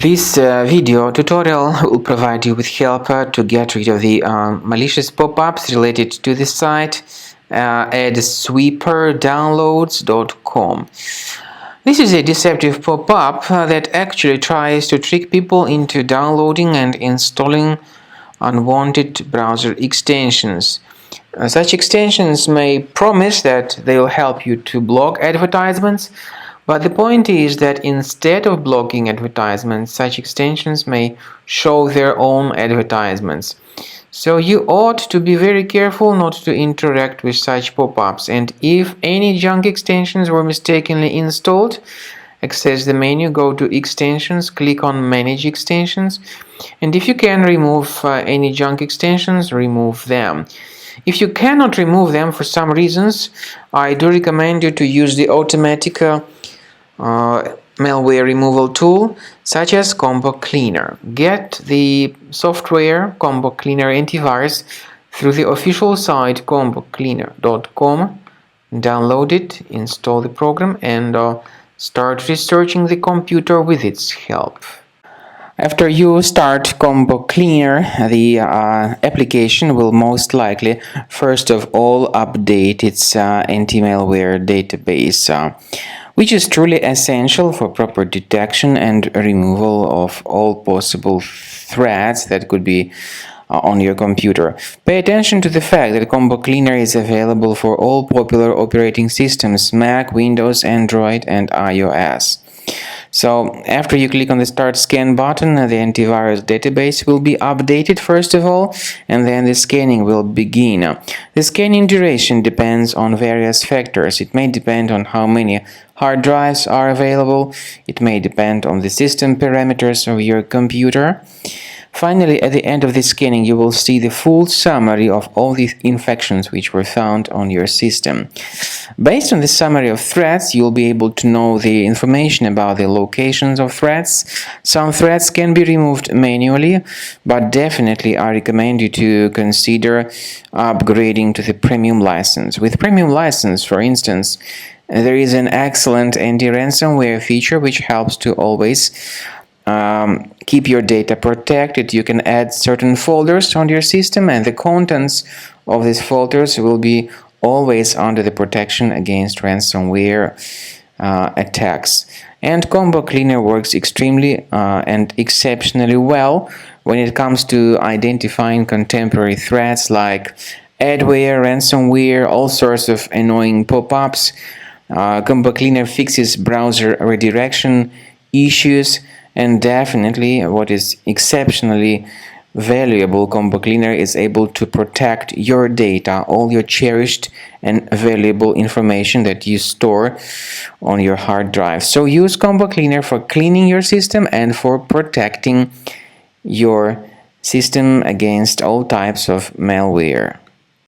This video tutorial will provide you with help to get rid of the malicious pop-ups related to the site at sweeperdownloads.com. This is a deceptive pop-up that actually tries to trick people into downloading and installing unwanted browser extensions. Such extensions may promise that they will help you to block advertisements, but the point is that instead of blocking advertisements, such extensions may show their own advertisements. So you ought to be very careful not to interact with such pop-ups, and if any junk extensions were mistakenly installed, access the menu, go to Extensions, click on Manage Extensions, and if you can remove any junk extensions, remove them. If you cannot remove them for some reasons, I do recommend you to use the automatic malware removal tool such as Combo Cleaner. Get the software Combo Cleaner antivirus through the official site combocleaner.com, download it, install the program, and start researching the computer with its help. After you start Combo Cleaner, the application will most likely first of all update its anti-malware database, which is truly essential for proper detection and removal of all possible threats that could be on your computer. Pay attention to the fact that Combo Cleaner is available for all popular operating systems: Mac, Windows, Android, and iOS. So after you click on the Start Scan button, the antivirus database will be updated first of all, and then the scanning will begin. The scanning duration depends on various factors. It may depend on how many hard drives are available. It may depend on the system parameters of your computer. Finally, at the end of the scanning, you will see the full summary of all the infections which were found on your system. Based on the summary of threats, you'll be able to know the information about the locations of threats. Some threats can be removed manually, but definitely I recommend you to consider upgrading to the premium license. With premium license, for instance, there is an excellent anti-ransomware feature which helps to always keep your data protected. You can add certain folders on your system, and the contents of these folders will be always under the protection against ransomware attacks. And Combo Cleaner works extremely and exceptionally well when it comes to identifying contemporary threats like adware, ransomware, all sorts of annoying pop-ups. Combo Cleaner fixes browser redirection issues, and definitely what is exceptionally valuable, Combo Cleaner is able to protect your data, all your cherished and valuable information that you store on your hard drive. So use Combo Cleaner for cleaning your system and for protecting your system against all types of malware.